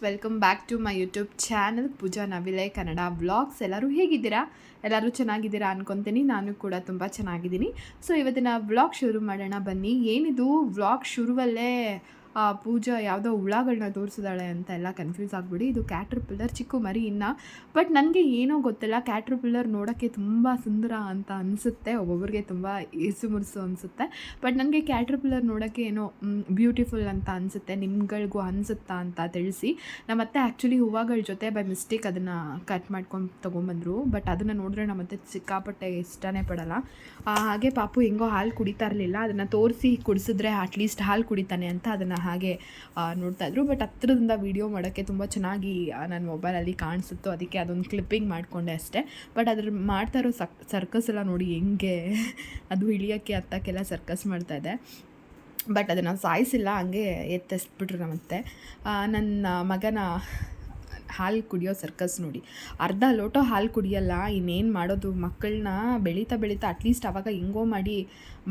Welcome back to my YouTube channel Pooja Navile Kannada vlogs. ಎಲ್ಲರೂ ಹೇಗಿದ್ದೀರಾ? ಎಲ್ಲರೂ ಚೆನ್ನಾಗಿದ್ದೀರಾ ಅನ್ಕೊತೀನಿ. ನಾನು ಕೂಡ ತುಂಬ ಚೆನ್ನಾಗಿದ್ದೀನಿ. ಸೊ ಇವತ್ತಿನ ವ್ಲಾಗ್ ಶುರು ಮಾಡೋಣ ಬನ್ನಿ. ಏನಿದು ವ್ಲಾಗ್ ಶುರುವಲ್ಲೇ ಪೂಜಾ ಯಾವುದೋ ಹುಳಗಳನ್ನ ತೋರಿಸಿದಾಳೆ ಅಂತ ಎಲ್ಲ ಕನ್ಫ್ಯೂಸ್ ಆಗಿಬಿಡಿ. ಇದು ಕ್ಯಾಟ್ರಪಿಲ್ಲರ್ ಚಿಕ್ಕ ಮರಿ ಇನ್ನು. ಬಟ್ ನನಗೆ ಏನೋ ಗೊತ್ತಿಲ್ಲ, ಕ್ಯಾಟ್ರಪಿಲ್ಲರ್ ನೋಡೋಕ್ಕೆ ತುಂಬ ಸುಂದರ ಅಂತ ಅನಿಸುತ್ತೆ, ಒಬ್ಬೊಬ್ಬರಿಗೆ ತುಂಬ ಇಸು ಮುರುಸು ಅನಿಸುತ್ತೆ. ಬಟ್ ನನಗೆ ಕ್ಯಾಟ್ರಪಿಲ್ಲರ್ ನೋಡೋಕ್ಕೆ ಏನೋ ಬ್ಯೂಟಿಫುಲ್ ಅಂತ ಅನಿಸುತ್ತೆ. ನಿಮ್ಗಳಿಗೂ ಅನಿಸುತ್ತಾ ಅಂತ ತಿಳಿಸಿ. ನಮ್ಮತ್ತೆ ಆ್ಯಕ್ಚುಲಿ ಹೂವುಗಳ ಜೊತೆ ಬೈ ಮಿಸ್ಟೇಕ್ ಅದನ್ನು ಕಟ್ ಮಾಡ್ಕೊಂಡು ತೊಗೊಂಬಂದರು. ಬಟ್ ಅದನ್ನು ನೋಡಿದ್ರೆ ನಮ್ಮತ್ತೆ ಸಿಕ್ಕಾಪಟ್ಟೆ ಇಷ್ಟನೇ ಪಡಲ್ಲ. ಹಾಗೆ ಪಾಪು ಹೆಂಗೋ ಹಾಲು ಕುಡಿತಾ ಇರಲಿಲ್ಲ, ಅದನ್ನು ತೋರಿಸಿ ಕುಡಿಸಿದ್ರೆ ಅಟ್ಲೀಸ್ಟ್ ಹಾಲು ಕುಡಿತಾನೆ ಅಂತ ಅದನ್ನು ಹಾಗೆ ನೋಡ್ತಾಯಿದ್ರು. ಬಟ್ ಹತ್ರದಿಂದ ವೀಡಿಯೋ ಮಾಡೋಕ್ಕೆ ತುಂಬ ಚೆನ್ನಾಗಿ ನನ್ನ ಮೊಬೈಲಲ್ಲಿ ಕಾಣಿಸುತ್ತೋ, ಅದಕ್ಕೆ ಅದೊಂದು ಕ್ಲಿಪ್ಪಿಂಗ್ ಮಾಡಿಕೊಂಡೆ ಅಷ್ಟೇ. ಬಟ್ ಅದ್ರ ಮಾಡ್ತಾ ಇರೋ ಸರ್ಕಸ್ ಎಲ್ಲ ನೋಡಿ ಹೆಂಗೆ ಅದು ಇಳಿಯೋಕ್ಕೆ ಹತ್ತಕ್ಕೆಲ್ಲ ಸರ್ಕಸ್ ಮಾಡ್ತಾಯಿದೆ. ಬಟ್ ಅದನ್ನು ಸಾಯಿಸಿಲ್ಲ, ಹಂಗೆ ಎತ್ತಿಸ್ಬಿಟ್ರು ನಮ್ಮತ್ತೆ. ನನ್ನ ಮಗನ ಹಾಲು ಕುಡಿಯೋ ಸರ್ಕಸ್ ನೋಡಿ. ಅರ್ಧ ಲೋಟ ಹಾಲು ಕುಡಿಯಲ್ಲ, ಇನ್ನೇನು ಮಾಡೋದು? ಮಕ್ಕಳನ್ನ ಬೆಳೀತಾ ಅಟ್ಲೀಸ್ಟ್ ಆವಾಗ ಹೆಂಗೋ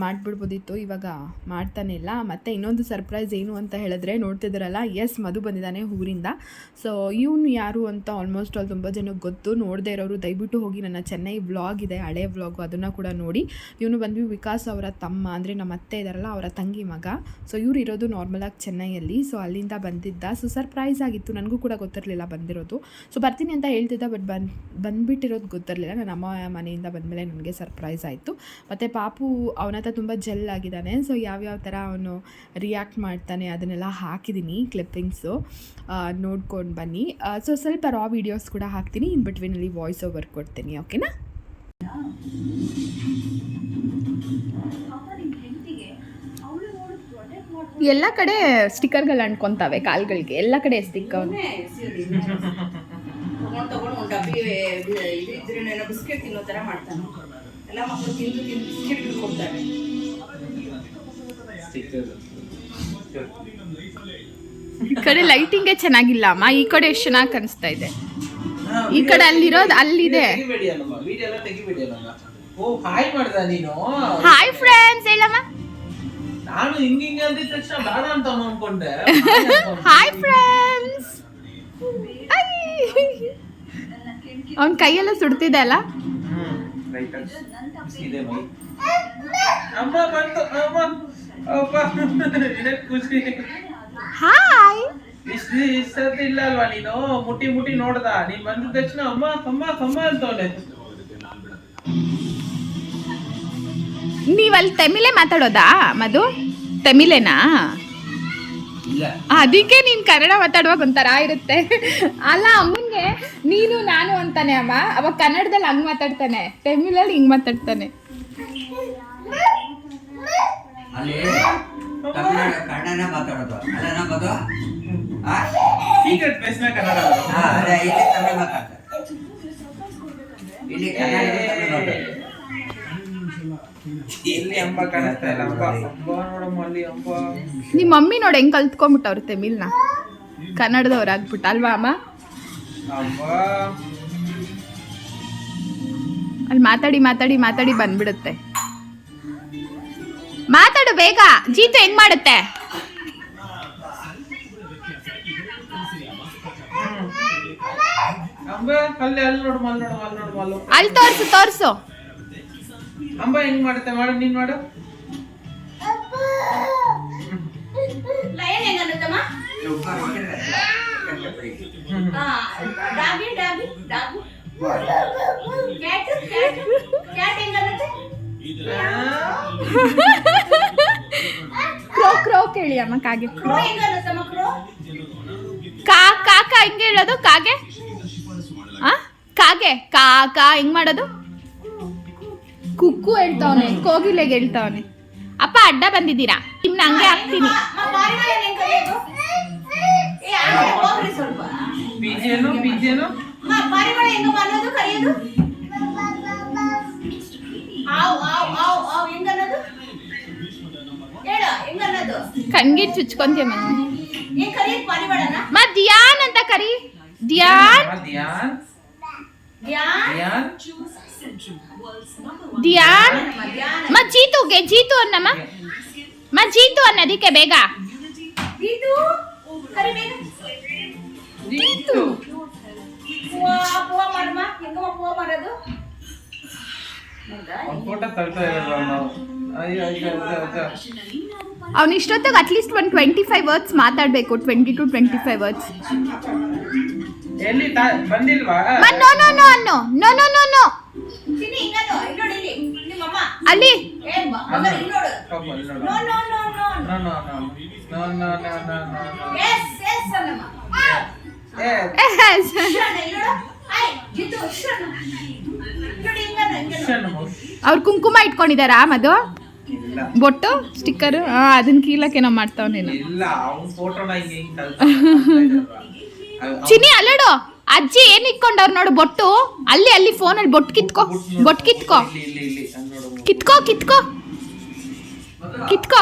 ಮಾಡಿಬಿಡ್ಬೋದಿತ್ತು, ಇವಾಗ ಮಾಡ್ತಾನೆ ಇಲ್ಲ. ಮತ್ತು ಇನ್ನೊಂದು ಸರ್ಪ್ರೈಸ್ ಏನು ಅಂತ ಹೇಳಿದ್ರೆ, ನೋಡ್ತಿದ್ದೀರಲ್ಲ, ಎಸ್ ಮಧು ಬಂದಿದ್ದಾನೆ ಊರಿಂದ. ಸೊ ಇವನು ಯಾರು ಅಂತ ಆಲ್ಮೋಸ್ಟ್ ಅಲ್ಲಿ ತುಂಬ ಜನಕ್ಕೆ ಗೊತ್ತು. ನೋಡದೇ ಇರೋರು ದಯವಿಟ್ಟು ಹೋಗಿ ನನ್ನ ಚೆನ್ನೈ ವ್ಲಾಗ್ ಇದೆ, ಹಳೆ ವ್ಲಾಗು, ಅದನ್ನು ಕೂಡ ನೋಡಿ. ಇವನು ಬಂದು ವಿಕಾಸ್ ಅವರ ತಮ್ಮ, ಅಂದರೆ ನಮ್ಮ ಅತ್ತೆ ಇದ್ದಾರಲ್ಲ ಅವರ ತಂಗಿ ಮಗ. ಸೊ ಇವ್ರು ಇರೋದು ನಾರ್ಮಲಾಗಿ ಚೆನ್ನೈಯಲ್ಲಿ. ಸೊ ಅಲ್ಲಿಂದ ಬಂದಿದ್ದ. ಸೊ ಸರ್ಪ್ರೈಸ್ ಆಗಿತ್ತು, ನನಗೂ ಕೂಡ ಗೊತ್ತಿರಲಿಲ್ಲ ಬಂದಿರೋದು. ಸೊ ಬರ್ತೀನಿ ಅಂತ ಹೇಳ್ತಿದ್ದ, ಬಟ್ ಬಂದುಬಿಟ್ಟಿರೋದು ಗೊತ್ತಿರಲಿಲ್ಲ. ನನ್ನ ಅಮ್ಮ ಮನೆಯಿಂದ ಬಂದಮೇಲೆ ನನಗೆ ಸರ್ಪ್ರೈಸ್ ಆಯಿತು. ಮತ್ತು ಪಾಪು ಅವನ ಹತ್ರ ತುಂಬ ಜೆಲ್ ಆಗಿದ್ದಾನೆ. ಸೊ ಯಾವ್ಯಾವ ಥರ ಅವನು ರಿಯಾಕ್ಟ್ ಮಾಡ್ತಾನೆ ಅದನ್ನೆಲ್ಲ ಹಾಕಿದ್ದೀನಿ ಕ್ಲಿಪ್ಪಿಂಗ್ಸು, ನೋಡ್ಕೊಂಡು ಬನ್ನಿ. ಸೊ ಸ್ವಲ್ಪ ರಾ ವೀಡಿಯೋಸ್ ಕೂಡ ಹಾಕ್ತೀನಿ, ಇನ್ ಬಿಟ್ವೀನಲ್ಲಿ ವಾಯ್ಸ್ ಓವರ್ ಕೊಡ್ತೀನಿ, ಓಕೆನಾ? ಎಲ್ಲ ಕಡೆ ಸ್ಟಿಕ್ಕರ್ಗಳು ಅಂಟ್ಕೊತಾವೆ ಕಾಲ್ಗಳಿಗೆ, ಎಲ್ಲ ಕಡೆ ಸ್ಟಿಕ್ಕರ್. ಬಿಸ್ಕೆಟ್ ತಿನ್ನೋ ಥರ ಮಾಡ್ತಾನೆ, ಎಲ್ಲ ಮಕ್ಕಳು ತಿಂದು ಬಿಸ್ಕೆಟ್ ಕೊಡ್ತಾರೆ. ಈ ಕಡೆ ಲೈಟಿಂಗೇ ಚೆನ್ನಾಗಿಲ್ಲ ಅಮ್ಮ, ಈ ಕಡೆ ಎಷ್ಟು ಚೆನ್ನಾಗಿ ಕಾಣಿಸ್ತಾ ಇದೆ. ಈ ಕಡೆ ಅಲ್ಲಿರೋದು ಅಲ್ಲಿದೆ. ಹಾಯ್ ಫ್ರೆಂಡ್ಸ್ ಹೇಳಮ್ಮ. ನಾನು ಹಿಂಗಿಂಗೆ ಅಂದಿದ ತಕ್ಷಣ ಬೇಡ ಅಂತ ಅನ್ಕೊಂಡೆ. Hi friends. ಅವನ ಕೈಯೆಲ್ಲ ಸುಡ್ತಿದೆ ಅಲ್ಲ. ಹಾಯ್. ಇಷ್ಟೊತ್ತಿಲ್ಲ ಅಲ್ವಾ ನೀನು? ಮುಟ್ಟಿ ನೋಡ್ದ, ನೀನ್ ಬಂದಿದ ತಕ್ಷಣ ಅಮ್ಮ ಕಮ್ಮ ಕಮ್ಮ ಅಂತವನೆ. ನೀವಲ್ಲಿ ತಮಿಳೇ ಮಾತಾಡೋದಾ ಮಧು? ತಮಿಳೇನಾ? ಅದಕ್ಕೆ ನೀನು ಕನ್ನಡ ಮಾತಾಡುವಾಗ ಒಂಥರ ಇರುತ್ತೆ ಅಲ್ಲ. ಅಮ್ಮನಿಗೆ ನೀನು ನಾನು ಅಂತಾನೆ ಅಮ್ಮ, ಅವಾಗ ಕನ್ನಡದಲ್ಲಿ ಹಂಗೆ ಮಾತಾಡ್ತಾನೆ, ತಮಿಳಲ್ಲಿ ಹಿಂಗೆ ಮಾತಾಡ್ತಾನೆ. ನಿಮ್ಮ ಮಮ್ಮಿ ನೋಡಿ ಹೆಂಗ್ ಕಲ್ತ್ಕೊಂಡ್ಬಿಟ್ಟವ್ರು ತಮಿಳ್ನ, ಕನ್ನಡದವ್ರು ಆಗ್ಬಿಟ್ಟು ಅಲ್ವಾ ಅಮ್ಮ? ಅಲ್ಲಿ ಮಾತಾಡಿ ಬಂದ್ಬಿಡುತ್ತೆ. ಮಾತಾಡು ಬೇಗ. ಜೀತು ಹೆಂಗ್ ಮಾಡುತ್ತೆ? ಅಲ್ಲಿ ತೋರ್ಸು. ಅಂಬ ಹೆಂಗ್ ಮಾಡುತ್ತೆ? ಮಾಡು, ನೀನ್ ಮಾಡು. ಲಯನ್ ಹೆಂಗನ್ನತ್ತಮ್ಮ? ಡಾಗಿ ಕ್ಯಾಟ್ ಹೆಂಗನ್ನತ್ತೆ? ಕ್ರೋ ಕೇಳಿ ಅಮ್ಮ. ಕಾಗೆ ಕ್ರೋ ಹೆಂಗನ್ನತ್ತಮ್ಮ? ಕ್ರೋ ಕಾಕ ಹೆಂಗೆ ಹೇಳೋದು? ಕಾಗೆ ಕಾಕ ಹೆಂಗ್ ಮಾಡೋದು? ಕುಕ್ಕು ಹೇಳ್ತಾವನೆ, ಕೋಗಿಲೆಗೆ ಹೇಳ್ತಾವನೆ. ಅಪ್ಪ ಅಡ್ಡ ಬಂದಿದ್ದೀರಾ? ನಿಮ್ನ ಹಂಗೆ ಹಾಕ್ತೀನಿ. ಕಣ್ಗಿಟ್ ಚುಚ್ಕೊಂತೀಯ ಧ್ಯಾನ್ ಅಂತ ಕರಿ. ಧ್ಯಾನ್ ಜೀತು ಅನ್ನಮ್ಮ. ಜೀತು ಅನ್ನೋದಿಕ್ಕೆ ಬೇಗ. ಪೂವ ಮಾಡಮ್ಮ, ಹೆಂಗಮ್ಮ ಪೂವ ಮಾಡೋದು? ಫೋಟೋ ತಳ್ತಾ ಇರಲ್ಲ ನಾವು. ಅಯ್ಯೋ ಅವ್ನು ಇಷ್ಟೊತ್ತಿಗೆ ಅಟ್ಲೀಸ್ಟ್ ಒಂದು 25 ವರ್ಡ್ಸ್ ಮಾತಾಡಬೇಕು, 20 to 25 ವರ್ಡ್ಸ್. ಎಲ್ಲಿ ಬಂದಿಲ್ವಾ? No no no no no no no no Chinni, ಹಿಂಗದು, ಇಲ್ಲಿ ನೋಡು, ಇಲ್ಲಿ ನಿಮ್ಮಮ್ಮ. ಅಲ್ಲಿ ಏ ಮಗ, ಇಲ್ಲಿ ನೋಡು. No no no no no no no no no no no no. Yes yes ಅನ್ನಮ್ಮ. ಇಷ್ಟಣ್ಣ, ಇಲ್ಲಿ ನೋಡು. ಆಯ್ ಜಿದ್ದು, ಇಷ್ಟಣ್ಣ. ನೋಡಿ ಹಿಂಗದು, ಹಿಂಗದು. ಅವ್ರು ಕುಂಕುಮ ಇಟ್ಕೊಂಡಿದಾರಾ ಮದು? ಇಲ್ಲ ಬೊಟ್ಟು ಸ್ಟಿಕ್ಕರ್ ಅದನ್ನ ಕೀಲಕ್ಕೇನೋ ಮಾಡ್ತಾವನೇನು. ಇಲ್ಲ, ಅವ್ನ ಫೋಟೋನ ಹಿಂಗೆ ಚಿನಿ ಅಲ್ಲಡು, ಅಜ್ಜಿ ಏನ್ ಇಟ್ಕೊಂಡವ್ರು ನೋಡು ಬೊಟ್ಟು. ಅಲ್ಲಿ ಅಲ್ಲಿ ಫೋನಲ್ಲಿ ಬೊಟ್ಟು ಕಿತ್ಕೋ, ಬೊಟ್ಟು ಕಿತ್ಕೋ, ಇಲ್ಲಿ ಇಲ್ಲಿ ನೋಡು. ಕಿತ್ಕೋ ಕಿತ್ಕೋ ಕಿತ್ಕೋ.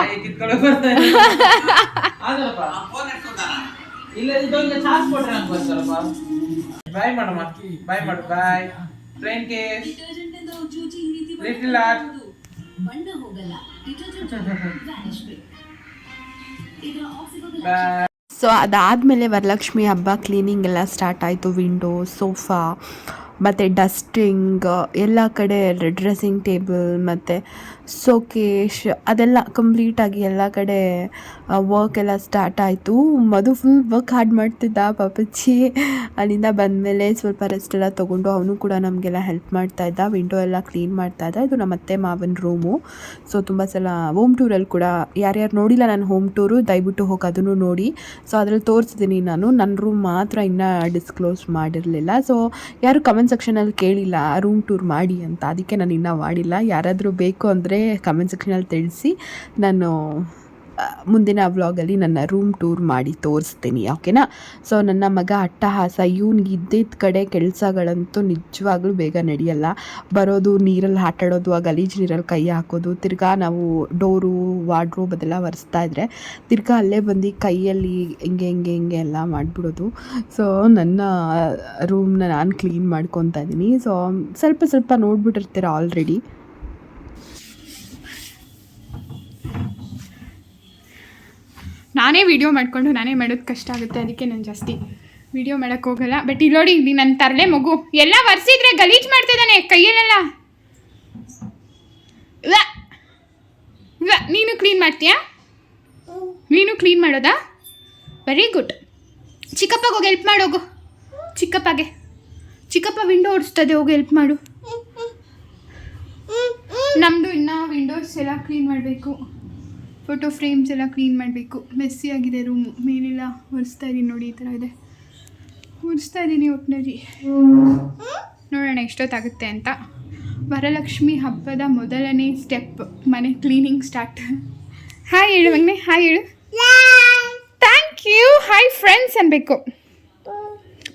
ಇಲ್ಲ ಇದೊಂದು ಚಾರ್ಜ್ ಕೊಟ್ರೆ ನಂಗೆ ಬರ್ತಾರಪ್ಪ. ಬಾಯ್ ಮಾಡಮ್ಮ, ಬಾಯ್ ಮಾಡು, bye. Train case little art. So ಅದಾದಮೇಲೆ ವರಲಕ್ಷ್ಮಿ ಹಬ್ಬ ಕ್ಲೀನಿಂಗ್ ಎಲ್ಲ ಸ್ಟಾರ್ಟ್ ಆಯಿತು. ವಿಂಡೋ, ಸೋಫಾ ಮತ್ತು ಡಸ್ಟಿಂಗ್ ಎಲ್ಲ ಕಡೆ, ಡ್ರೆಸ್ಸಿಂಗ್ ಟೇಬಲ್ ಮತ್ತು ಸೋಕೇಶ್ ಅದೆಲ್ಲ ಕಂಪ್ಲೀಟಾಗಿ ಎಲ್ಲ ಕಡೆ ವರ್ಕ್ ಎಲ್ಲ ಸ್ಟಾರ್ಟ್ ಆಯಿತು. ಮಧು ಫುಲ್ ವರ್ಕ್ ಹಾರ್ಡ್ ಮಾಡ್ತಿದ್ದ ಪಾಪಚ್ಚಿ. ಅಲ್ಲಿಂದ ಬಂದಮೇಲೆ ಸ್ವಲ್ಪ ರೆಸ್ಟ್ ಎಲ್ಲ ತೊಗೊಂಡು ಅವನು ಕೂಡ ನಮಗೆಲ್ಲ ಹೆಲ್ಪ್ ಮಾಡ್ತಾಯಿದ್ದ. ವಿಂಡೋ ಎಲ್ಲ ಕ್ಲೀನ್ ಮಾಡ್ತಾಯಿದ್ದ. ಇದು ನಮ್ಮ ಅತ್ತೆ ಮಾವನ ರೂಮು. ಸೊ ತುಂಬ ಸಲ ಹೋಮ್ ಟೂರಲ್ಲಿ ಕೂಡ ಯಾರ್ಯಾರು ನೋಡಿಲ್ಲ ನಾನು ಹೋಮ್ ಟೂರು, ದಯವಿಟ್ಟು ಹೋಗಿ ಅದನ್ನು ನೋಡಿ. ಸೊ ಅದ್ರಲ್ಲಿ ತೋರಿಸಿದ್ದೀನಿ ನಾನು. ನನ್ನ ರೂಮ್ ಮಾತ್ರ ಇನ್ನೂ ಡಿಸ್ಕ್ಲೋಸ್ ಮಾಡಿರಲಿಲ್ಲ. ಸೊ ಯಾರು ಕಮೆಂಟ್ ಸೆಕ್ಷನಲ್ಲಿ ಕೇಳಿಲ್ಲ ರೂಮ್ ಟೂರ್ ಮಾಡಿ ಅಂತ, ಅದಕ್ಕೆ ನಾನು ಇನ್ನೂ ಮಾಡಿಲ್ಲ. ಯಾರಾದರೂ ಬೇಕು ಅಂದರೆ ಕಮೆಂಟ್ ಸೆಕ್ಷನಲ್ಲಿ ತಿಳಿಸಿ, ನಾನು ಮುಂದಿನ ವ್ಲಾಗಲ್ಲಿ ನನ್ನ ರೂಮ್ ಟೂರ್ ಮಾಡಿ ತೋರಿಸ್ತೀನಿ, ಓಕೆನಾ. ಸೊ ನನ್ನ ಮಗ ಅಟ್ಟಹಾಸ, ಇವ್ನಿಗೆ ಇದ್ದಿದ್ದ ಕಡೆ ಕೆಲಸಗಳಂತೂ ನಿಜವಾಗ್ಲೂ ಬೇಗ ನಡೆಯಲ್ಲ. ಬರೋದು, ನೀರಲ್ಲಿ ಆಟಾಡೋದು, ಆ ಗಲೀಜು ನೀರಲ್ಲಿ ಕೈ ಹಾಕೋದು, ತಿರ್ಗಾ ನಾವು ಡೋರು ವಾರ್ಡ್ರೋಬ್ ಅದೆಲ್ಲ ಒರೆಸ್ತಾ ಇದ್ದರೆ ತಿರ್ಗಾ ಅಲ್ಲೇ ಬಂದು ಕೈಯಲ್ಲಿ ಹಿಂಗೆ ಎಲ್ಲ ಮಾಡಿಬಿಡೋದು. ಸೊ ನನ್ನ ರೂಮ್ನ ನಾನು ಕ್ಲೀನ್ ಮಾಡ್ಕೊತಾ ಇದ್ದೀನಿ. ಸೊ ಸ್ವಲ್ಪ ನೋಡ್ಬಿಟ್ಟಿರ್ತೀರ ಆಲ್ರೆಡಿ. ನಾನೇ ವೀಡಿಯೋ ಮಾಡಿಕೊಂಡು ನಾನೇ ಮಾಡೋದು ಕಷ್ಟ ಆಗುತ್ತೆ, ಅದಕ್ಕೆ ನಾನು ಜಾಸ್ತಿ ವೀಡಿಯೋ ಮಾಡೋಕ್ಕೆ ಹೋಗಲ್ಲ. ಬಟ್ ಇಲ್ಲಿ ನೋಡಿ, ಇಲ್ಲಿ ನನ್ನ ತರಲೆ ಮಗು ಎಲ್ಲ ಒರೆಸಿದ್ರೆ ಗಲೀಜು ಮಾಡ್ತಿದ್ದಾನೆ ಕೈಯಲ್ಲೆಲ್ಲ. ನೀನು ಕ್ಲೀನ್ ಮಾಡ್ತೀಯಾ? ನೀನು ಕ್ಲೀನ್ ಮಾಡೋದಾ? Very good. ಚಿಕ್ಕಪ್ಪಗೆ ಹೋಗಿ ಹೆಲ್ಪ್ ಮಾಡೋಗು. ಚಿಕ್ಕಪ್ಪ ವಿಂಡೋ ಓಡಿಸ್ತದೆ, ಹೋಗಿ ಹೆಲ್ಪ್ ಮಾಡು. ನಮ್ಮದು ಇನ್ನೂ ವಿಂಡೋಸ್ ಎಲ್ಲ ಕ್ಲೀನ್ ಮಾಡಬೇಕು, ಫೋಟೋ ಫ್ರೇಮ್ಸ್ ಎಲ್ಲ ಕ್ಲೀನ್ ಮಾಡಬೇಕು. ಮೆಸ್ಸಿ ಆಗಿದೆ ರೂಮು. ಮೇಲೆಲ್ಲ ಒರೆಸ್ತಾ ಇದ್ದೀನಿ ನೋಡಿ, ಈ ಥರ ಇದೆ, ಒರೆಸ್ತಾ ಇದ್ದೀನಿ ಒಟ್ಟಿನಲ್ಲಿ. ನೋಡೋಣ ಎಷ್ಟೊತ್ತಾಗುತ್ತೆ ಅಂತ. ವರಲಕ್ಷ್ಮಿ ಹಬ್ಬದ ಮೊದಲನೇ ಸ್ಟೆಪ್ ಮನೆ ಕ್ಲೀನಿಂಗ್ ಸ್ಟಾರ್ಟ್. ಹಾಯ್ ಹೇಳು ಮಗನೆ, ಹಾಯ್ ಹೇಳು. Thank you. ಹಾಯ್ ಫ್ರೆಂಡ್ಸ್ ಅನ್ಬೇಕು.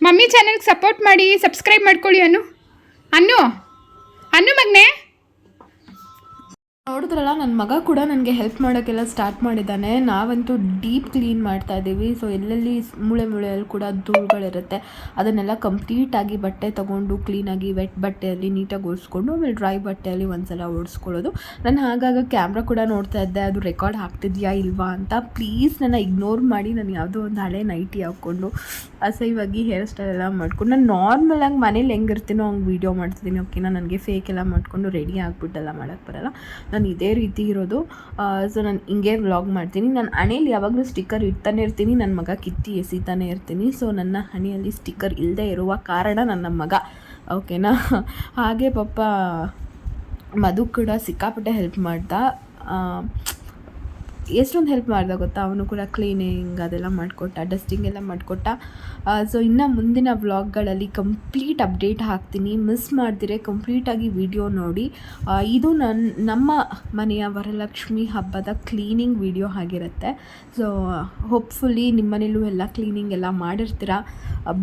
ಮಮ್ಮಿ ಚಾನಲ್ಗೆ ಸಪೋರ್ಟ್ ಮಾಡಿ, ಸಬ್ಸ್ಕ್ರೈಬ್ ಮಾಡ್ಕೊಳ್ಳಿ. ಅನ್ನು ಮಗನೆ. ನೋಡಿದ್ರಲ್ಲ, ನನ್ನ ಮಗ ಕೂಡ ನನಗೆ ಹೆಲ್ಪ್ ಮಾಡೋಕ್ಕೆಲ್ಲ ಸ್ಟಾರ್ಟ್ ಮಾಡಿದ್ದಾನೆ. ನಾವಂತೂ ಡೀಪ್ ಕ್ಲೀನ್ ಮಾಡ್ತಾ ಇದ್ದೀವಿ. ಸೊ ಎಲ್ಲೆಲ್ಲಿ ಮೂಳೆಯಲ್ಲಿ ಕೂಡ ಧೂಳುಗಳಿರುತ್ತೆ ಅದನ್ನೆಲ್ಲ ಕಂಪ್ಲೀಟಾಗಿ ಬಟ್ಟೆ ತೊಗೊಂಡು ಕ್ಲೀನಾಗಿ ವೆಟ್ ಬಟ್ಟೆಯಲ್ಲಿ ನೀಟಾಗಿ ಒರೆಸ್ಕೊಂಡು ಆಮೇಲೆ ಡ್ರೈ ಬಟ್ಟೆಯಲ್ಲಿ ಒಂದ್ಸಲ ಒರೆಸ್ಕೊಳ್ಳೋದು. ನಾನು ಆಗಾಗ ಕ್ಯಾಮ್ರಾ ಕೂಡ ನೋಡ್ತಾ ಇದ್ದೆ, ಅದು ರೆಕಾರ್ಡ್ ಆಗ್ತಿದೆಯಾ ಇಲ್ವಾ ಅಂತ. ಪ್ಲೀಸ್ ನನ್ನ ಇಗ್ನೋರ್ ಮಾಡಿ. ನಾನು ಯಾವುದೋ ಒಂದು ಹಳೆ ನೈಟಿ ಹಾಕ್ಕೊಂಡು ಅಸಹ್ಯವಾಗಿ ಹೇರ್ ಸ್ಟೈಲ್ ಎಲ್ಲ ಮಾಡ್ಕೊಂಡು, ನಾನು ನಾರ್ಮಲಾಗಿ ಮನೇಲಿ ಹೆಂಗಿರ್ತೀನೋ ಹಂಗೆ ವೀಡಿಯೋ ಮಾಡ್ತಿದ್ದೀನಿ, ಓಕೆನಾ. ನನಗೆ ಫೇಕ್ ಎಲ್ಲ ಮಾಡಿಕೊಂಡು ರೆಡಿ ಆಗಿಬಿಟ್ಟೆಲ್ಲ ಮಾಡೋಕ್ಕೆ ಬರೋಲ್ಲ. ನಾನು ಇದೇ ರೀತಿ ಇರೋದು. ಸೊ ನಾನು ಹಿಂಗೆ ವ್ಲಾಗ್ ಮಾಡ್ತೀನಿ. ನಾನು ಹಣೆಯಲ್ಲಿ ಯಾವಾಗಲೂ ಸ್ಟಿಕ್ಕರ್ ಇಡ್ತಾನೆ ಇರ್ತೀನಿ, ನನ್ನ ಮಗ ಕಿತ್ತಿ ಎಸಿತಾನೆ ಇರ್ತೀನಿ. ಸೊ ನನ್ನ ಹಣೆಯಲ್ಲಿ ಸ್ಟಿಕ್ಕರ್ ಇಲ್ಲದೆ ಇರುವ ಕಾರಣ ನನ್ನ ಮಗ, ಓಕೆನಾ. ಹಾಗೆ ಪಾಪ ಮಧು ಕೂಡ ಸಿಕ್ಕಾಪಟ್ಟೆ ಹೆಲ್ಪ್ ಮಾಡ್ದ. ಎಷ್ಟೊಂದು ಹೆಲ್ಪ್ ಮಾಡ್ದೆ ಗೊತ್ತಾ. ಅವನು ಕೂಡ ಕ್ಲೀನಿಂಗ್ ಅದೆಲ್ಲ ಮಾಡಿಕೊಟ್ಟ, ಡಸ್ಟಿಂಗ್ ಎಲ್ಲ ಮಾಡಿಕೊಟ್ಟ. ಸೊ ಇನ್ನು ಮುಂದಿನ ವ್ಲಾಗ್ಗಳಲ್ಲಿ ಕಂಪ್ಲೀಟ್ ಅಪ್ಡೇಟ್ ಹಾಕ್ತೀನಿ. ಮಿಸ್ ಮಾಡ್ದಿರೆ ಕಂಪ್ಲೀಟಾಗಿ ವಿಡಿಯೋ ನೋಡಿ. ಇದು ನಮ್ಮ ಮನೆಯ ವರಲಕ್ಷ್ಮಿ ಹಬ್ಬದ ಕ್ಲೀನಿಂಗ್ ವಿಡಿಯೋ ಆಗಿರುತ್ತೆ. ಸೊ ಹೋಪ್ಫುಲಿ ನಿಮ್ಮ ಮನೇಲೂ ಎಲ್ಲ ಕ್ಲೀನಿಂಗ್ ಎಲ್ಲ ಮಾಡಿರ್ತೀರ.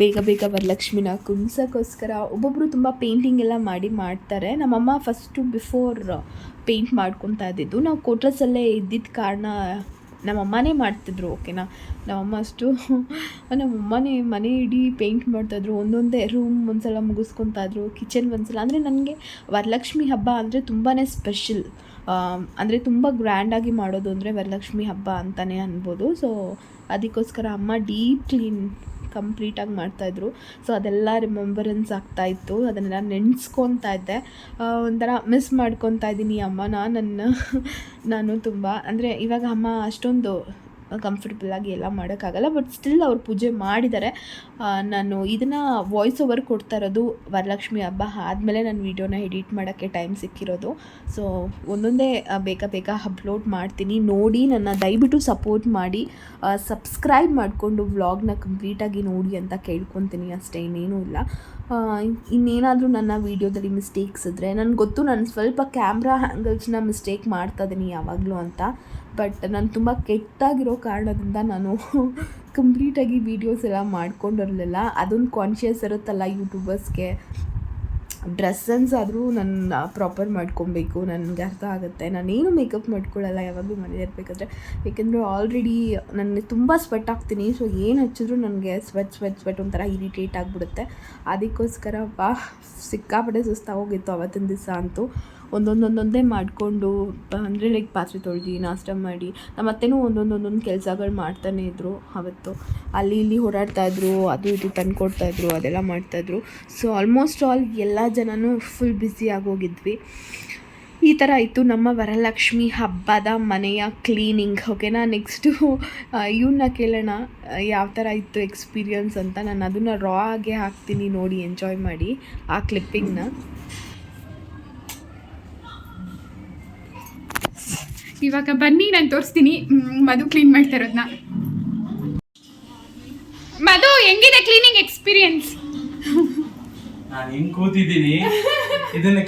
ಬೇಗ ವರಲಕ್ಷ್ಮಿನ ಕುಂಸಕ್ಕೋಸ್ಕರ ಒಬ್ಬೊಬ್ಬರು ತುಂಬ ಪೇಂಟಿಂಗ್ ಎಲ್ಲ ಮಾಡ್ತಾರೆ. ನಮ್ಮಮ್ಮ ಫಸ್ಟು ಬಿಫೋರ್ ಪೇಂಟ್ ಮಾಡ್ಕೊತಾ ಇದ್ದಿದ್ದು. ನಾವು ಕೋಟ್ರಸಲ್ಲೇ ಇದ್ದಿದ್ದ ಕಾರಣ ನಮ್ಮಮ್ಮನೇ ಮಾಡ್ತಿದ್ರು, ಓಕೆನಾ. ನಮ್ಮಮ್ಮನೇ ಮನೆ ಇಡೀ ಪೇಂಟ್ ಮಾಡ್ತಾಯಿದ್ರು. ಒಂದೊಂದೇ ರೂಮ್ ಒಂದ್ಸಲ ಮುಗಿಸ್ಕೊತಾಯಿದ್ರು, ಕಿಚನ್ ಒಂದ್ಸಲ. ಅಂದರೆ ನನಗೆ ವರಲಕ್ಷ್ಮಿ ಹಬ್ಬ ಅಂದರೆ ತುಂಬಾ ಸ್ಪೆಷಲ್. ಅಂದರೆ ತುಂಬ ಗ್ರ್ಯಾಂಡಾಗಿ ಮಾಡೋದು ಅಂದರೆ ವರಲಕ್ಷ್ಮಿ ಹಬ್ಬ ಅಂತಲೇ ಅನ್ಬೋದು. ಸೊ ಅದಕ್ಕೋಸ್ಕರ ಅಮ್ಮ ಡೀಪ್ ಕಂಪ್ಲೀಟಾಗಿ ಮಾಡ್ತಾಯಿದ್ರು. ಸೊ ಅದೆಲ್ಲ ರಿಮೆಂಬರೆನ್ಸ್ ಆಗ್ತಾಯಿತ್ತು, ಅದನ್ನೆಲ್ಲ ನೆನೆಸ್ಕೊತಾ ಇದ್ದೆ. ಒಂಥರ ಮಿಸ್ ಮಾಡ್ಕೊತಾ ಇದ್ದೀನಿ ಅಮ್ಮನ. ನಾನು ತುಂಬ ಅಂದರೆ ಇವಾಗ ಅಮ್ಮ ಅಷ್ಟೊಂದು ಕಂಫರ್ಟಬಲಾಗಿ ಎಲ್ಲ ಮಾಡೋಕ್ಕಾಗಲ್ಲ, ಬಟ್ ಸ್ಟಿಲ್ ಅವ್ರು ಪೂಜೆ ಮಾಡಿದ್ದಾರೆ. ನಾನು ಇದನ್ನು ವಾಯ್ಸ್ ಓವರ್ ಕೊಡ್ತಾ ಇರೋದು ವರಲಕ್ಷ್ಮಿ ಹಬ್ಬ ಆದಮೇಲೆ ನಾನು ವೀಡಿಯೋನ ಎಡಿಟ್ ಮಾಡೋಕ್ಕೆ ಟೈಮ್ ಸಿಕ್ಕಿರೋದು. ಸೊ ಒಂದೊಂದೇ ಬೇಗ ಅಪ್ಲೋಡ್ ಮಾಡ್ತೀನಿ, ನೋಡಿ ನನ್ನ ದಯವಿಟ್ಟು ಸಪೋರ್ಟ್ ಮಾಡಿ, ಸಬ್ಸ್ಕ್ರೈಬ್ ಮಾಡಿಕೊಂಡು ವ್ಲಾಗ್ನ ಕಂಪ್ಲೀಟಾಗಿ ನೋಡಿ ಅಂತ ಕೇಳ್ಕೊತೀನಿ ಅಷ್ಟೇ, ಇನ್ನೇನೂ ಇಲ್ಲ. ಇನ್ನೇನಾದರೂ ನನ್ನ ವೀಡಿಯೋದಲ್ಲಿ ಮಿಸ್ಟೇಕ್ಸ್ ಇದ್ದರೆ ನನಗೆ ಗೊತ್ತು, ನಾನು ಸ್ವಲ್ಪ ಕ್ಯಾಮ್ರಾ ಆ್ಯಂಗಲ್ಸ್ನ ಮಿಸ್ಟೇಕ್ ಮಾಡ್ತಾ ಇದ್ದೀನಿ ಯಾವಾಗಲೂ ಅಂತ. ಬಟ್ ನಾನು ತುಂಬ ಕೆಟ್ಟಾಗಿರೋ ಕಾರಣದಿಂದ ನಾನು ಕಂಪ್ಲೀಟಾಗಿ ವೀಡಿಯೋಸ್ ಎಲ್ಲ ಮಾಡ್ಕೊಂಡಿರಲಿಲ್ಲ. ಅದೊಂದು ಕಾನ್ಷಿಯಸ್ ಇರುತ್ತಲ್ಲ ಯೂಟ್ಯೂಬರ್ಸ್ಗೆ, ಡ್ರೆಸ್ ಸೆನ್ಸ್ ಆದರೂ ನಾನು ಪ್ರಾಪರ್ ಮಾಡ್ಕೊಬೇಕು, ನನಗೆ ಅರ್ಥ ಆಗುತ್ತೆ. ನಾನೇನು ಮೇಕಪ್ ಮಾಡ್ಕೊಳ್ಳಲ್ಲ ಯಾವಾಗಲೂ ಮನೇಲಿ ಇರಬೇಕಾದ್ರೆ, ಏಕೆಂದರೆ ಆಲ್ರೆಡಿ ನನಗೆ ತುಂಬ ಸ್ವೆಟ್ ಆಗ್ತೀನಿ. ಸೊ ಏನು ಹಚ್ಚಿದ್ರು ನನಗೆ ಸ್ವೆಟ್ ಒಂಥರ ಇರಿಟೇಟ್ ಆಗಿಬಿಡುತ್ತೆ. ಅದಕ್ಕೋಸ್ಕರ ಸಿಕ್ಕಾಪಟ್ಟೆ ಸುಸ್ತಾಗೋಗಿತ್ತು ಅವತ್ತಿನ ದಿವಸ ಅಂತೂ. ಒಂದೊಂದೇ ಮಾಡಿಕೊಂಡು ಅಂದರೆ ಲೈಕ್ ಪಾತ್ರೆ ತೊಳ್ದು ನಾಷ್ಟ ಮಾಡಿ ನಮ್ಮ ಅತ್ತೆನೂ ಒಂದೊಂದು ಕೆಲಸಗಳು ಮಾಡ್ತಾನೇ ಇದ್ದರು. ಅವತ್ತು ಅಲ್ಲಿ ಇಲ್ಲಿ ಓಡಾಡ್ತಾಯಿದ್ರು, ಅದು ಇದು ತಂದು ಕೊಡ್ತಾಯಿದ್ರು, ಅದೆಲ್ಲ ಮಾಡ್ತಾಯಿದ್ರು. ಸೊ ಆಲ್ಮೋಸ್ಟ್ ಆಲ್ ಎಲ್ಲ ಜನನೂ ಫುಲ್ ಬ್ಯುಸಿ ಆಗೋಗಿದ್ವಿ. ಈ ಥರ ಇತ್ತು ನಮ್ಮ ವರಲಕ್ಷ್ಮಿ ಹಬ್ಬದ ಮನೆಯ ಕ್ಲೀನಿಂಗ್. ಓಕೆನಾ, ನೆಕ್ಸ್ಟು ಇವನ್ನ ಕೇಳೋಣ ಯಾವ ಥರ ಇತ್ತು ಎಕ್ಸ್ಪೀರಿಯನ್ಸ್ ಅಂತ. ನಾನು ಅದನ್ನು ರಾ ಆಗೇ ಹಾಕ್ತೀನಿ, ನೋಡಿ ಎಂಜಾಯ್ ಮಾಡಿ ಆ ಕ್ಲಿಪ್ಪಿಂಗ್ನ. ಇವಾಗ ಬನ್ನಿ ನಾನು ತೋರಿಸ್ತೀನಿ ಮಧು ಕ್ಲೀನ್ ಮಾಡ್ತಾ ಇರೋದನ್ನ. ಮಧು, ಹೆಂಗಿದೆ ಕ್ಲೀನಿಂಗ್ ಎಕ್ಸ್ಪೀರಿಯನ್ಸ್? ನಾನು ಹೆಂಗ್ ಕೂತಿದ್ದೀನಿ, ಇದನ್ನ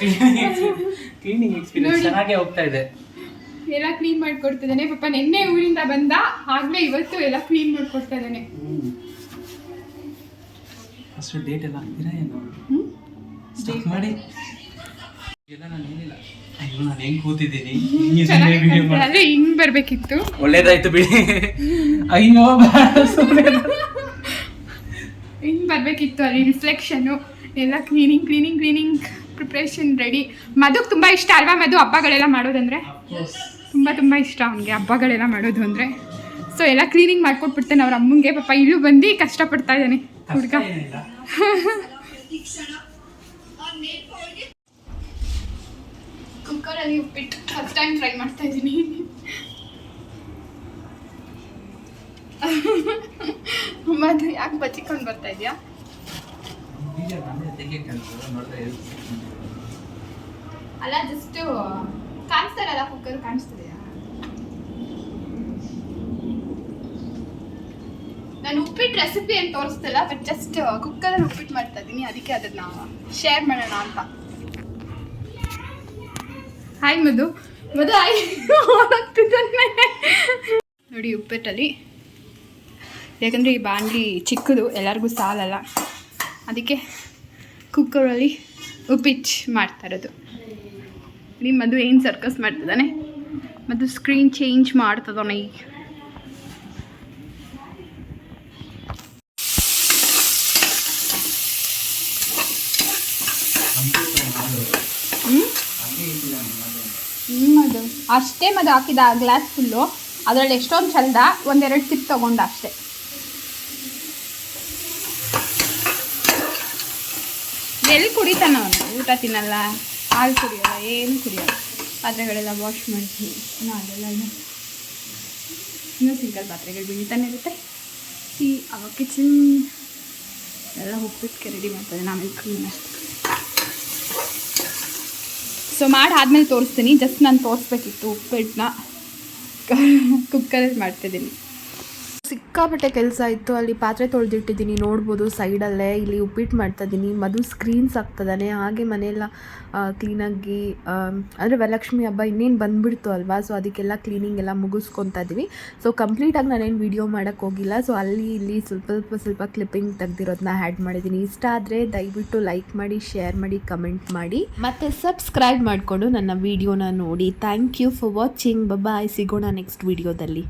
ಕ್ಲೀನಿಂಗ್ ಎಕ್ಸ್ಪೀರಿಯನ್ಸ್ ಚೆನ್ನಾಗೇ ಹೋಗ್ತಾ ಇದೆ. ಎಲ್ಲ ಕ್ಲೀನ್ ಮಾಡ್ಕೊಡ್ತಿದ್ದಾನೆ ಪಾಪ. ನಿನ್ನೆ ಊರಿಂದ ಬಂದ, ಆಗ್ಲೇ ಇವತ್ತು ಎಲ್ಲ ಕ್ಲೀನ್ ಮಾಡ್ಕೊಡ್ತಾ ಇದ್ದಾನೆ. ಅಷ್ಟು ಡೇಟ್ ಎಲ್ಲ ಹಾಕ್ತೀರಾ ಏನು? ಸ್ಟಾರ್ಟ್ ಮಾಡಿ ಎಲ್ಲ. ನಾನು ಏನಿಲ್ಲ, ಅಯ್ಯೋ ನಾನು ಹೆಂಗ್ ಕೂತಿದ್ದೀನಿ, ಅದೇ ಹಿಂಗ್ ಬರ್ಬೇಕಿತ್ತು. ಒಳ್ಳೇದಾಯ್ತು ಬಿಡಿ. ಅಯ್ಯೋ ಹಿಂಗ್ ಬರ್ಬೇಕಿತ್ತು, ಅಲ್ಲಿ ರಿಫ್ಲೆಕ್ಷನ್ನು ಎಲ್ಲ ಕ್ಲೀನಿಂಗ್ ಪ್ರಿಪ್ರೇಷನ್ ರೆಡಿ. ಮಧುಗೆ ತುಂಬ ಇಷ್ಟ ಅಲ್ವಾ ಮಧು ಹಬ್ಬಗಳೆಲ್ಲ ಮಾಡೋದಂದ್ರೆ? ತುಂಬ ಇಷ್ಟ ಅವನಿಗೆ ಹಬ್ಬಗಳೆಲ್ಲ ಮಾಡೋದು ಅಂದರೆ. ಸೊ ಎಲ್ಲ ಕ್ಲೀನಿಂಗ್ ಮಾಡ್ಕೊಟ್ಬಿಡ್ತಾನೆ ಅವ್ರ ಅಮ್ಮಂಗೆ. ಪಾಪ ಇಲ್ಲೂ ಬಂದು ಕಷ್ಟಪಡ್ತಾ ಇದ್ದಾನೆ ಹುಡುಗ. ಕುಕ್ಕರಲ್ಲಿ ಉಪ್ಪಿಟ್ಟು ಫಸ್ಟ್ ಟೈಮ್ ಟ್ರೈ ಮಾಡ್ತಾ ಇದ್ದೀನಿ. ಮಧು ಯಾಕೆ ಬಚ್ಚಿಕೊಂಡು ಬರ್ತಾ ಇದೆಯಾ? ಅಲ್ಲ ಜಸ್ಟ್ ಕಾಣಿಸ್ತಾರಲ್ಲ, ಕುಕ್ಕರ್ ಕಾಣಿಸ್ತಿದೆಯಾ? ನಾನು ಉಪ್ಪಿಟ್ಟು ರೆಸಿಪಿ ಏನು ತೋರಿಸ್ತಿಲ್ಲ, ಬಟ್ ಜಸ್ಟ್ ಕುಕ್ಕರಲ್ಲಿ ಉಪ್ಪಿಟ್ಟು ಮಾಡ್ತಾ ಇದ್ದೀನಿ, ಅದಕ್ಕೆ ಅದನ್ನ ಶೇರ್ ಮಾಡೋಣ ಅಂತ. ಹಾಯ್ ಮಧು ಹಾಯ್. ನೋಡಿ ಉಪ್ಪಿಟ್ಟಲ್ಲಿ, ಯಾಕಂದರೆ ಈ ಬಾಣಲಿ ಚಿಕ್ಕದು ಎಲ್ಲರಿಗೂ ಸಾಲಲ್ಲ, ಅದಕ್ಕೆ ಕುಕ್ಕರಲ್ಲಿ ಉಪ್ಪಿಟ್ಟು ಮಾಡ್ತಾ ಇರೋದು. ನಿಮ್ಮ ಮಧು ಏನು ಸರ್ಕಸ್ ಮಾಡ್ತಿದ್ದಾನೆ, ಮಧು ಸ್ಕ್ರೀನ್ ಚೇಂಜ್ ಮಾಡ್ತದಾನೆ ಈಗ. ಮಧು ಅಷ್ಟೇ, ಮಧು ಹಾಕಿದ ಗ್ಲಾಸ್ ಫುಲ್ಲು, ಅದರಲ್ಲಿ ಎಷ್ಟೊಂದು ಚಲ್ದ, ಒಂದೆರಡು ಸಿಪ್ ತೊಗೊಂಡ ಅಷ್ಟೇ. ಎಲ್ಲಿ ಕುಡಿತಾನ ಅವನು? ಊಟ ತಿನ್ನಲ್ಲ, ಹಾಲು ಕುಡಿಯೋಲ್ಲ, ಏನು ಕುಡಿಯೋಲ್ಲ. ಪಾತ್ರೆಗಳೆಲ್ಲ ವಾಶ್ ಮಾಡ್ತೀನಿ, ಅದೆಲ್ಲ ಇನ್ನೂ ಸಿಂಗಲ್ ಪಾತ್ರೆಗಳು ಬೆಳೀತಾನೆ ಇರುತ್ತೆ. ಅವಾಗ ಕಿಚನ್ ಎಲ್ಲ ಉಪ್ಪಿಟ್ಟಿಗೆ ರೆಡಿ ಮಾಡ್ತಾರೆ, ಆಮೇಲೆ ಕ್ಲೀನ್ ಅಷ್ಟೆ. ಸೊ ಮಾಡಾದ್ಮೇಲೆ ತೋರಿಸ್ತೀನಿ, ಜಸ್ಟ್ ನಾನು ತೋರಿಸ್ಬೇಕಿತ್ತು ಉಪ್ಪಿಟ್ಟನ್ನ ಕುಕ್ಕರಲ್ಲಿ ಮಾಡ್ತಿದ್ದೀನಿ. ಸಿಕ್ಕಾಪಟ್ಟೆ ಕೆಲಸ ಇತ್ತು. ಅಲ್ಲಿ ಪಾತ್ರೆ ತೊಳೆದಿಟ್ಟಿದ್ದೀನಿ, ನೋಡ್ಬೋದು ಸೈಡಲ್ಲೇ. ಇಲ್ಲಿ ಉಪ್ಪಿಟ್ಟು ಮಾಡ್ತಾಯಿದ್ದೀನಿ, ಮಧು ಸ್ಕ್ರೀನ್ಸ್ ಆಗ್ತದಾನೆ. ಹಾಗೆ ಮನೆಯೆಲ್ಲ ಕ್ಲೀನಾಗಿ, ಅಂದರೆ ವರಲಕ್ಷ್ಮಿ ಹಬ್ಬ ಇನ್ನೇನು ಬಂದುಬಿಡ್ತು ಅಲ್ವಾ, ಸೊ ಅದಕ್ಕೆಲ್ಲ ಕ್ಲೀನಿಂಗ್ ಎಲ್ಲ ಮುಗಿಸ್ಕೊತಾ ಇದ್ದೀವಿ. ಸೊ ಕಂಪ್ಲೀಟಾಗಿ ನಾನೇನು ವೀಡಿಯೋ ಮಾಡೋಕ್ಕೆ ಹೋಗಿಲ್ಲ. ಸೊ ಅಲ್ಲಿ ಇಲ್ಲಿ ಸ್ವಲ್ಪ ಕ್ಲಿಪ್ಪಿಂಗ್ ತೆಗ್ದಿರೋದನ್ನ ಆ್ಯಡ್ ಮಾಡಿದ್ದೀನಿ. ಇಷ್ಟ ಆದರೆ ದಯವಿಟ್ಟು ಲೈಕ್ ಮಾಡಿ, ಶೇರ್ ಮಾಡಿ, ಕಮೆಂಟ್ ಮಾಡಿ, ಮತ್ತು ಸಬ್ಸ್ಕ್ರೈಬ್ ಮಾಡಿಕೊಂಡು ನನ್ನ ವೀಡಿಯೋನ ನೋಡಿ. Thank you for watching. Bye, ಸಿಗೋಣ ನೆಕ್ಸ್ಟ್ ವೀಡಿಯೋದಲ್ಲಿ.